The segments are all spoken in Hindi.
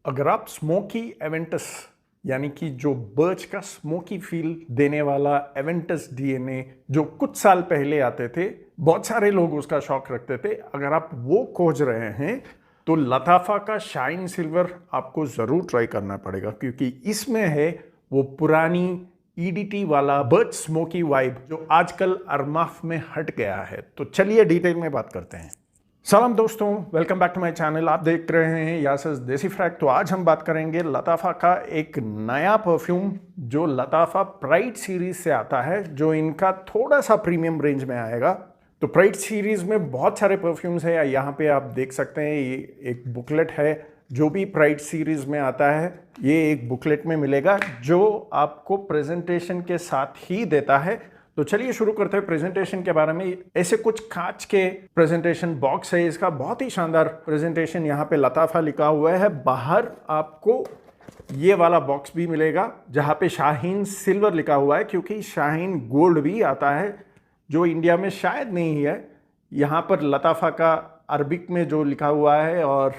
अगर आप स्मोकी एवेंटस यानी कि जो बर्च का स्मोकी फील देने वाला एवेंटस डीएनए जो कुछ साल पहले आते थे, बहुत सारे लोग उसका शौक रखते थे, अगर आप वो खोज रहे हैं तो लताफा का शाइन सिल्वर आपको ज़रूर ट्राई करना पड़ेगा, क्योंकि इसमें है वो पुरानी ईडीटी वाला बर्च स्मोकी वाइब जो आजकल अरमाफ में हट गया है। तो चलिए डिटेल में बात करते हैं। सलाम दोस्तों, welcome back to my channel. आप देख रहे हैं यासस देसी फ्रैग। तो आज हम बात करेंगे लताफा का एक नया परफ्यूम जो लताफा प्राइड सीरीज से आता है, जो इनका थोड़ा सा प्रीमियम रेंज में आएगा। तो प्राइड सीरीज में बहुत सारे परफ्यूम्स है, यहाँ पे आप देख सकते हैं ये एक बुकलेट है। जो भी प्राइड सीरीज में आता है ये एक बुकलेट में मिलेगा जो आपको प्रेजेंटेशन के साथ ही देता है। तो चलिए शुरू करते हैं प्रेजेंटेशन के बारे में। ऐसे कुछ कांच के प्रेजेंटेशन बॉक्स है, इसका बहुत ही शानदार प्रेजेंटेशन, यहाँ पे लताफा लिखा हुआ है। बाहर आपको ये वाला बॉक्स भी मिलेगा जहाँ पे शाहीन सिल्वर लिखा हुआ है, क्योंकि शाहीन गोल्ड भी आता है जो इंडिया में शायद नहीं है। यहाँ पर लताफा का अरबिक में जो लिखा हुआ है और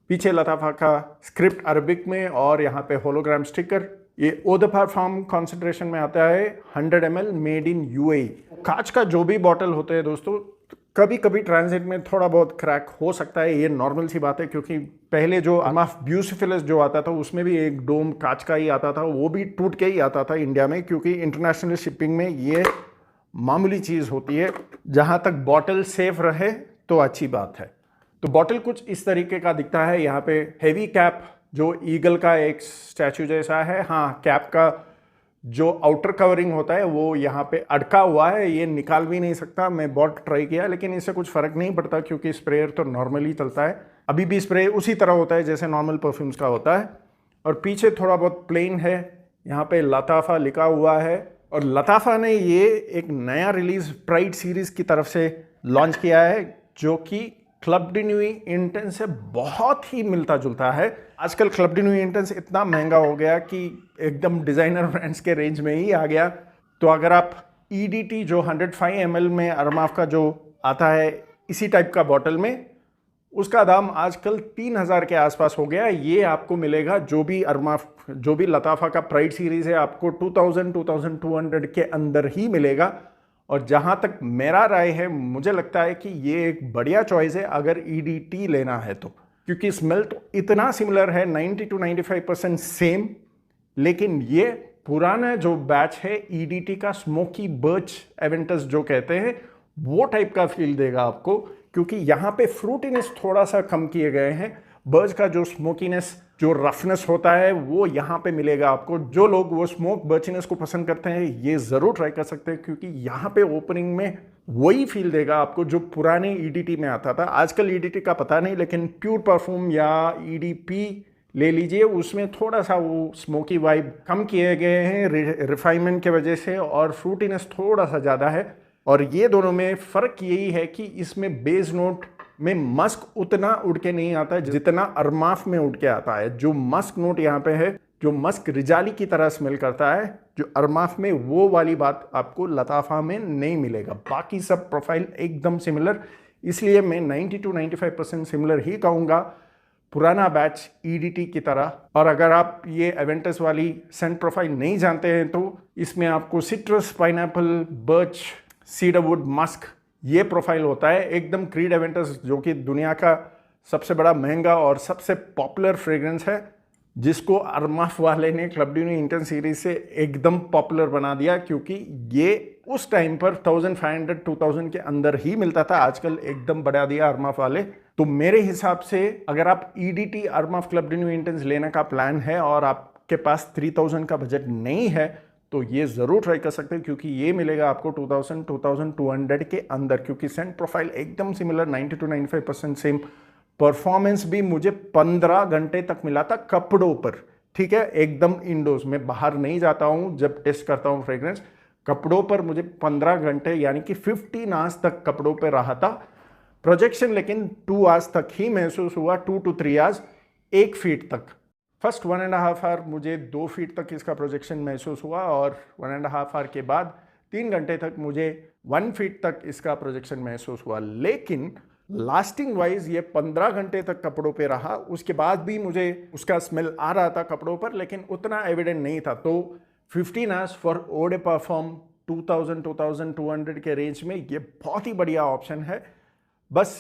पीछे लताफा का स्क्रिप्ट अरबिक में, और यहाँ पे होलोग्राम स्टिकर। ये ओ द परफ्यूम कॉन्सेंट्रेशन में आता है, 100 ml मेड इन यूएई। कांच का जो भी बॉटल होते हैं दोस्तों, कभी कभी ट्रांजिट में थोड़ा बहुत क्रैक हो सकता है, ये नॉर्मल सी बात है। क्योंकि पहले जो अरमाफ ब्यूसिफिलस जो आता था उसमें भी एक डोम कांच का ही आता था, वो भी टूट के ही आता था इंडिया में, क्योंकि इंटरनेशनल शिपिंग में ये मामूली चीज़ होती है। जहाँ तक बॉटल सेफ रहे तो अच्छी बात है। तो बॉटल कुछ इस तरीके का दिखता है। यहाँ पे हेवी कैप जो ईगल का एक स्टैचू जैसा है। हाँ, कैप का जो आउटर कवरिंग होता है वो यहाँ पे अटका हुआ है, ये निकाल भी नहीं सकता। मैं बहुत ट्राई किया लेकिन इससे कुछ फ़र्क नहीं पड़ता, क्योंकि स्प्रेयर तो नॉर्मली चलता है। अभी भी स्प्रे उसी तरह होता है जैसे नॉर्मल परफ्यूम्स का होता है। और पीछे थोड़ा बहुत प्लेन है, यहाँ पे लताफा लिखा हुआ है। और लताफा ने ये एक नया रिलीज प्राइड सीरीज़ की तरफ से लॉन्च किया है, जो कि क्लब डी न्यू इंटेंस से बहुत ही मिलता जुलता है। आजकल क्लब डी न्यू इंटेंस इतना महंगा हो गया कि एकदम डिज़ाइनर ब्रांड्स के रेंज में ही आ गया। तो अगर आप ईडीटी जो 105 ml में अरमाफ का जो आता है इसी टाइप का बॉटल में, उसका दाम आजकल 3000 के आसपास हो गया। ये आपको मिलेगा जो भी अरमाफ जो भी लताफा का प्राइड सीरीज़ है, आपको 2200 के अंदर ही मिलेगा। और जहाँ तक मेरा राय है, मुझे लगता है कि ये एक बढ़िया चॉइस है अगर ईडीटी लेना है तो, क्योंकि स्मेल तो इतना सिमिलर है, 90 to 95% सेम। लेकिन ये पुराना जो बैच है ईडीटी का, स्मोकी बर्च एवेंटस जो कहते हैं, वो टाइप का फील देगा आपको, क्योंकि यहाँ पे फ्रूटीनेस थोड़ा सा कम किए गए हैं। बर्च का जो स्मोकीनेस, जो रफनेस होता है, वो यहाँ पे मिलेगा आपको। जो लोग वो स्मोक बर्चनेस को पसंद करते हैं ये ज़रूर ट्राई कर सकते हैं, क्योंकि यहाँ पे ओपनिंग में वही फील देगा आपको जो पुराने ईडीटी में आता था। आजकल ईडीटी का पता नहीं, लेकिन प्योर परफ्यूम या ईडीपी ले लीजिए, उसमें थोड़ा सा वो स्मोकी वाइब कम किए गए हैं रिफाइनमेंट के वजह से, और फ्रूटीनेस थोड़ा सा ज़्यादा है। और ये दोनों में फ़र्क यही है कि इसमें बेस नोट में मस्क उतना उड़ के नहीं आता जितना अरमाफ में उड़ के आता है। जो मस्क नोट यहाँ पे है, जो मस्क रिजाली की तरह स्मेल करता है जो अरमाफ में, वो वाली बात आपको लताफा में नहीं मिलेगा। बाकी सब प्रोफाइल एकदम सिमिलर, इसलिए मैं 90 to 95% सिमिलर ही कहूँगा, पुराना बैच ईडीटी की तरह। और अगर आप ये एवेंटस वाली सेंट प्रोफाइल नहीं जानते हैं तो इसमें आपको citrus, pineapple, birch, cedarwood, Musk ये प्रोफाइल होता है। एकदम क्रीड एवेंटस जो कि दुनिया का सबसे बड़ा महंगा और सबसे पॉपुलर फ्रेग्रेंस है, जिसको अरमाफ वाले ने club D new intense series से एकदम पॉपुलर बना दिया, क्योंकि ये उस टाइम पर 1500-2000 के अंदर ही मिलता था। आजकल एकदम बढ़ा दिया अरमाफ वाले। तो मेरे हिसाब से अगर आप EDT अरमाफ club D new intense लेने का प्लान है और आपके पास 3000 का बजट नहीं है, तो ये ज़रूर ट्राई कर सकते हैं, क्योंकि ये मिलेगा आपको 2200 के अंदर। क्योंकि सेंट प्रोफाइल एकदम सिमिलर, 90 to 95% सेम। परफॉर्मेंस भी मुझे 15 घंटे तक मिला था कपड़ों पर, ठीक है, एकदम इंडोर्स में, बाहर नहीं जाता हूँ जब टेस्ट करता हूँ फ्रेग्रेंस। कपड़ों पर मुझे 15 घंटे यानी कि 15 आवर्स तक कपड़ों पर रहा था। प्रोजेक्शन लेकिन 2 आवर्स तक ही महसूस हुआ, 2 to 3 आवर्स, 1 फीट तक। फर्स्ट 1.5 आवर मुझे 2 फीट तक इसका प्रोजेक्शन महसूस हुआ, और 1.5 आवर के बाद 3 घंटे तक मुझे 1 फीट तक इसका प्रोजेक्शन महसूस हुआ। लेकिन लास्टिंग वाइज ये 15 घंटे तक कपड़ों पे रहा, उसके बाद भी मुझे उसका स्मेल आ रहा था कपड़ों पर, लेकिन उतना एविडेंट नहीं था। तो 15 आवर्स फॉर ओडे परफॉर्म 2200 के रेंज में ये बहुत ही बढ़िया ऑप्शन है। बस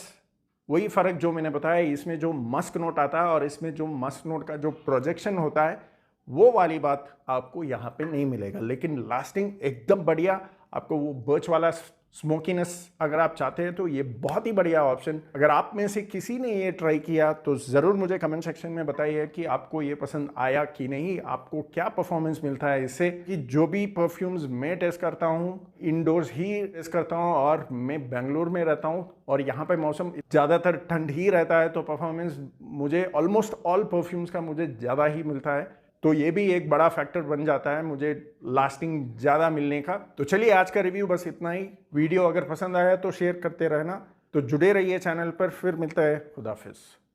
वही फ़र्क जो मैंने बताया, इसमें जो मस्क नोट आता है और इसमें जो मस्क नोट का जो प्रोजेक्शन होता है वो वाली बात आपको यहाँ पे नहीं मिलेगा, लेकिन लास्टिंग एकदम बढ़िया। आपको वो बर्च वाला स्मोकीनेस अगर आप चाहते हैं तो ये बहुत ही बढ़िया ऑप्शन। अगर आप में से किसी ने ये ट्राई किया तो ज़रूर मुझे कमेंट सेक्शन में बताइए कि आपको ये पसंद आया कि नहीं, आपको क्या परफॉर्मेंस मिलता है इससे। कि जो भी परफ्यूम्स मैं टेस्ट करता हूँ इंडोर्स ही टेस्ट करता हूँ, और मैं बेंगलुरु में रहता हूँ और यहाँ पे मौसम ज़्यादातर ठंड ही रहता है, तो परफॉर्मेंस मुझे ऑलमोस्ट ऑल परफ्यूम्स का मुझे ज़्यादा ही मिलता है। तो ये भी एक बड़ा फैक्टर बन जाता है मुझे लास्टिंग ज़्यादा मिलने का। तो चलिए आज का रिव्यू बस इतना ही। वीडियो अगर पसंद आया तो शेयर करते रहना, तो जुड़े रहिए चैनल पर। फिर मिलता है, खुदा हाफिज़।